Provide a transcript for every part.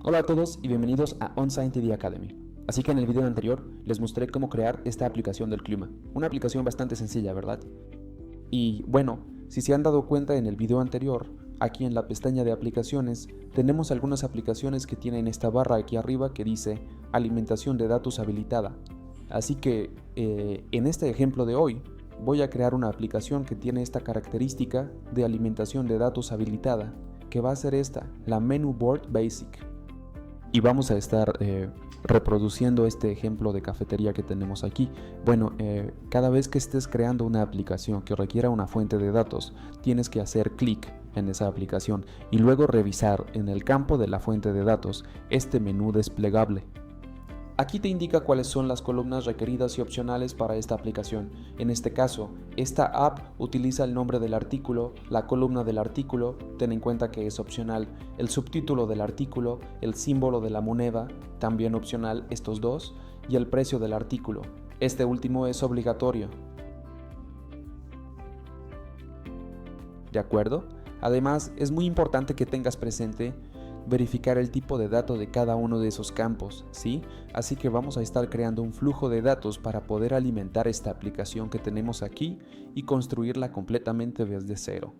Hola a todos y bienvenidos a OnScience Academy. Así que en el video anterior les mostré cómo crear esta aplicación del clima. Una aplicación bastante sencilla, ¿verdad? Y bueno, si se han dado cuenta en el video anterior, aquí en la pestaña de aplicaciones, tenemos algunas aplicaciones que tienen esta barra aquí arriba que dice alimentación de datos habilitada. Así que en este ejemplo de hoy, voy a crear una aplicación que tiene esta característica de alimentación de datos habilitada, que va a ser esta, la Menu Board Basic. Y vamos a estar reproduciendo este ejemplo de cafetería que tenemos aquí. Bueno, cada vez que estés creando una aplicación que requiera una fuente de datos, tienes que hacer clic en esa aplicación y luego revisar en el campo de la fuente de datos este menú desplegable. Aquí te indica cuáles son las columnas requeridas y opcionales para esta aplicación. En este caso, esta app utiliza el nombre del artículo, la columna del artículo, ten en cuenta que es opcional, el subtítulo del artículo, el símbolo de la moneda, también opcional estos dos, y el precio del artículo. Este último es obligatorio. ¿De acuerdo? Además, es muy importante que tengas presente verificar el tipo de dato de cada uno de esos campos, ¿sí? Así que vamos a estar creando un flujo de datos para poder alimentar esta aplicación que tenemos aquí y construirla completamente desde cero.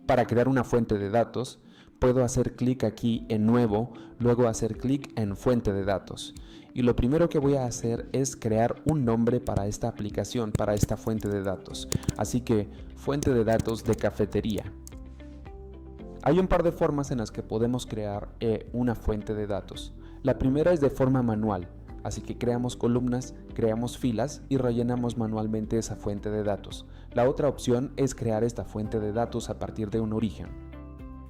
Para crear una fuente de datos, puedo hacer clic aquí en Nuevo, luego hacer clic en Fuente de datos. Y lo primero que voy a hacer es crear un nombre para esta aplicación, para esta fuente de datos. Así que, fuente de datos de cafetería. Hay un par de formas en las que podemos crear una fuente de datos. La primera es de forma manual, así que creamos columnas, creamos filas y rellenamos manualmente esa fuente de datos. La otra opción es crear esta fuente de datos a partir de un origen.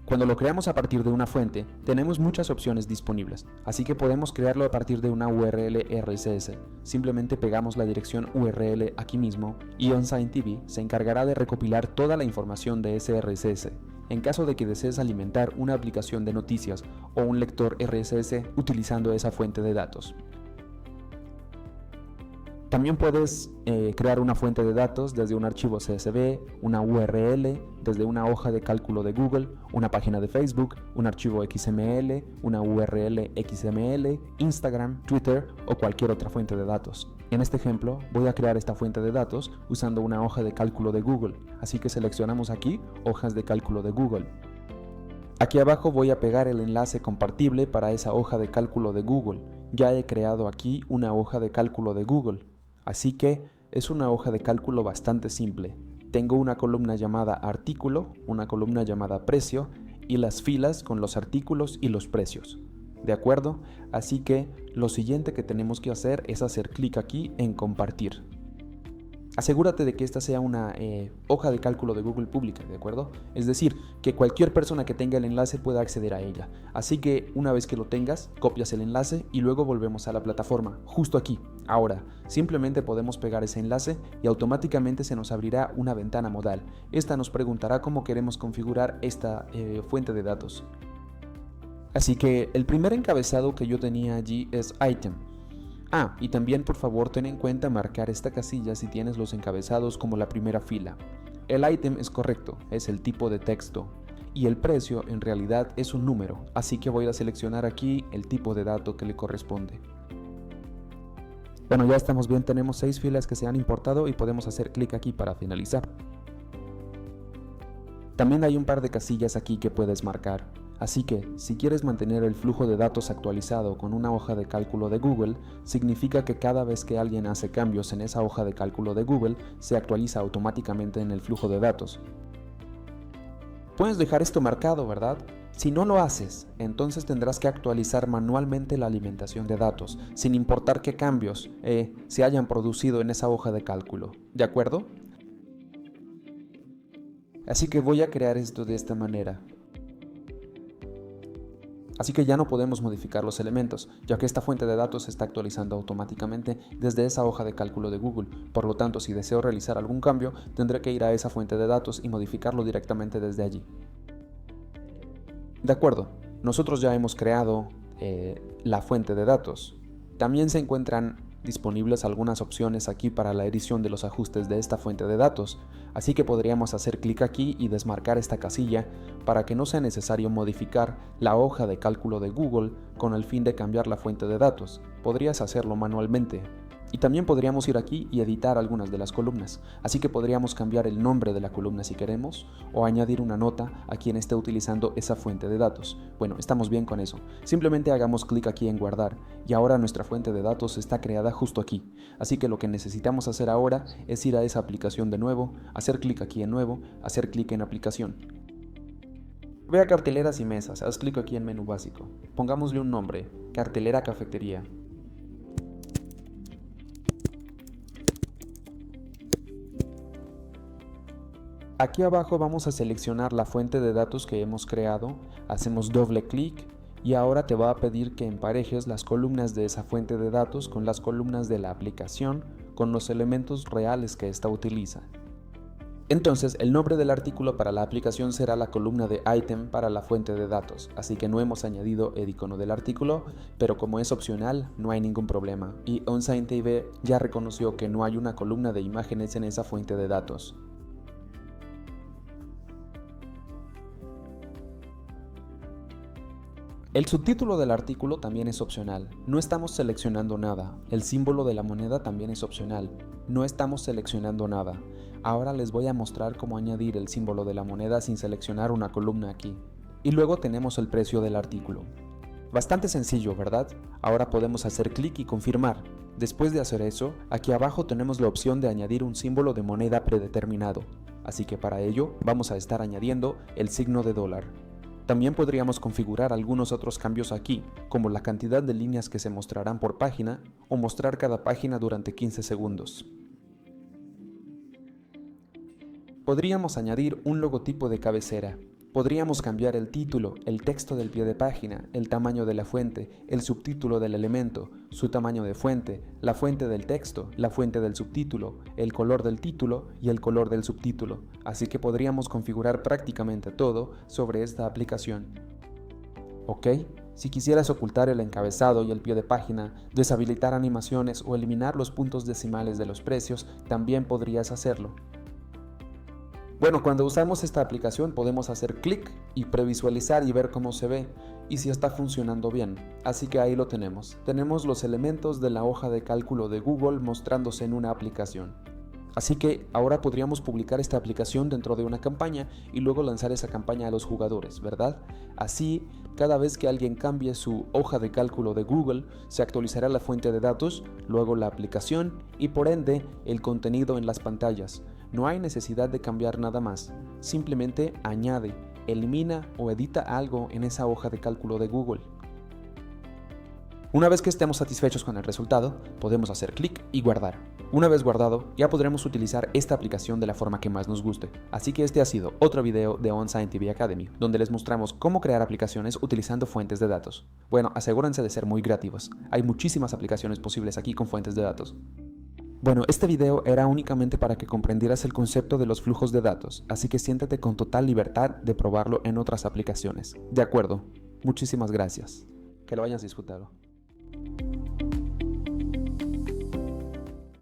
Cuando lo creamos a partir de una fuente, tenemos muchas opciones disponibles, así que podemos crearlo a partir de una URL RSS. Simplemente pegamos la dirección URL aquí mismo y OnScience se encargará de recopilar toda la información de ese RSS. En caso de que desees alimentar una aplicación de noticias o un lector RSS utilizando esa fuente de datos. También puedes crear una fuente de datos desde un archivo CSV, una URL, desde una hoja de cálculo de Google, una página de Facebook, un archivo XML, una URL XML, Instagram, Twitter o cualquier otra fuente de datos. En este ejemplo voy a crear esta fuente de datos usando una hoja de cálculo de Google, así que seleccionamos aquí hojas de cálculo de Google. Aquí abajo voy a pegar el enlace compartible para esa hoja de cálculo de Google. Ya he creado aquí una hoja de cálculo de Google. Así que es una hoja de cálculo bastante simple. Tengo una columna llamada artículo, una columna llamada precio y las filas con los artículos y los precios. ¿De acuerdo? Así que lo siguiente que tenemos que hacer es hacer clic aquí en compartir. Asegúrate de que esta sea una hoja de cálculo de Google pública, ¿de acuerdo? Es decir, que cualquier persona que tenga el enlace pueda acceder a ella. Así que una vez que lo tengas, copias el enlace y luego volvemos a la plataforma, justo aquí. Ahora, simplemente podemos pegar ese enlace y automáticamente se nos abrirá una ventana modal. Esta nos preguntará cómo queremos configurar esta fuente de datos. Así que el primer encabezado que yo tenía allí es item. Y también por favor ten en cuenta marcar esta casilla si tienes los encabezados como la primera fila. El item es correcto, es el tipo de texto. Y el precio en realidad es un número, así que voy a seleccionar aquí el tipo de dato que le corresponde. Bueno, ya estamos bien, tenemos 6 filas que se han importado y podemos hacer clic aquí para finalizar. También hay un par de casillas aquí que puedes marcar. Así que, si quieres mantener el flujo de datos actualizado con una hoja de cálculo de Google, significa que cada vez que alguien hace cambios en esa hoja de cálculo de Google, se actualiza automáticamente en el flujo de datos. Puedes dejar esto marcado, ¿verdad? Si no lo haces, entonces tendrás que actualizar manualmente la alimentación de datos, sin importar qué cambios se hayan producido en esa hoja de cálculo. ¿De acuerdo? Así que voy a crear esto de esta manera. Así que ya no podemos modificar los elementos, ya que esta fuente de datos se está actualizando automáticamente desde esa hoja de cálculo de Google. Por lo tanto, si deseo realizar algún cambio, tendré que ir a esa fuente de datos y modificarlo directamente desde allí. De acuerdo, nosotros ya hemos creado la fuente de datos. También se encuentran disponibles algunas opciones aquí para la edición de los ajustes de esta fuente de datos, así que podríamos hacer clic aquí y desmarcar esta casilla para que no sea necesario modificar la hoja de cálculo de Google con el fin de cambiar la fuente de datos. Podrías hacerlo manualmente. Y también podríamos ir aquí y editar algunas de las columnas, así que podríamos cambiar el nombre de la columna si queremos, o añadir una nota a quien esté utilizando esa fuente de datos. Bueno, estamos bien con eso. Simplemente hagamos clic aquí en guardar, y ahora nuestra fuente de datos está creada justo aquí. Así que lo que necesitamos hacer ahora es ir a esa aplicación de nuevo, hacer clic aquí en nuevo, hacer clic en aplicación. Ve a carteleras y mesas, haz clic aquí en menú básico. Pongámosle un nombre, cartelera cafetería. Aquí abajo vamos a seleccionar la fuente de datos que hemos creado, hacemos doble clic y ahora te va a pedir que emparejes las columnas de esa fuente de datos con las columnas de la aplicación con los elementos reales que ésta utiliza. Entonces el nombre del artículo para la aplicación será la columna de item para la fuente de datos, así que no hemos añadido el icono del artículo, pero como es opcional no hay ningún problema y OnSign TV ya reconoció que no hay una columna de imágenes en esa fuente de datos. El subtítulo del artículo también es opcional, no estamos seleccionando nada. El símbolo de la moneda también es opcional, no estamos seleccionando nada. Ahora les voy a mostrar cómo añadir el símbolo de la moneda sin seleccionar una columna aquí. Y luego tenemos el precio del artículo. Bastante sencillo, ¿verdad? Ahora podemos hacer clic y confirmar. Después de hacer eso, aquí abajo tenemos la opción de añadir un símbolo de moneda predeterminado. Así que para ello vamos a estar añadiendo el signo de dólar. También podríamos configurar algunos otros cambios aquí, como la cantidad de líneas que se mostrarán por página o mostrar cada página durante 15 segundos. Podríamos añadir un logotipo de cabecera. Podríamos cambiar el título, el texto del pie de página, el tamaño de la fuente, el subtítulo del elemento, su tamaño de fuente, la fuente del texto, la fuente del subtítulo, el color del título y el color del subtítulo. Así que podríamos configurar prácticamente todo sobre esta aplicación. ¿Ok? Si quisieras ocultar el encabezado y el pie de página, deshabilitar animaciones o eliminar los puntos decimales de los precios, también podrías hacerlo. Bueno, cuando usamos esta aplicación podemos hacer clic y previsualizar y ver cómo se ve y si está funcionando bien. Así que ahí lo tenemos. Tenemos los elementos de la hoja de cálculo de Google mostrándose en una aplicación. Así que ahora podríamos publicar esta aplicación dentro de una campaña y luego lanzar esa campaña a los jugadores, ¿verdad? Así, cada vez que alguien cambie su hoja de cálculo de Google, se actualizará la fuente de datos, luego la aplicación y por ende el contenido en las pantallas. No hay necesidad de cambiar nada más, simplemente añade, elimina o edita algo en esa hoja de cálculo de Google. Una vez que estemos satisfechos con el resultado, podemos hacer clic y guardar. Una vez guardado, ya podremos utilizar esta aplicación de la forma que más nos guste. Así que este ha sido otro video de OnSign TV Academy, donde les mostramos cómo crear aplicaciones utilizando fuentes de datos. Bueno, asegúrense de ser muy creativos. Hay muchísimas aplicaciones posibles aquí con fuentes de datos. Bueno, este video era únicamente para que comprendieras el concepto de los flujos de datos, así que siéntate con total libertad de probarlo en otras aplicaciones. De acuerdo, muchísimas gracias. Que lo hayas disfrutado.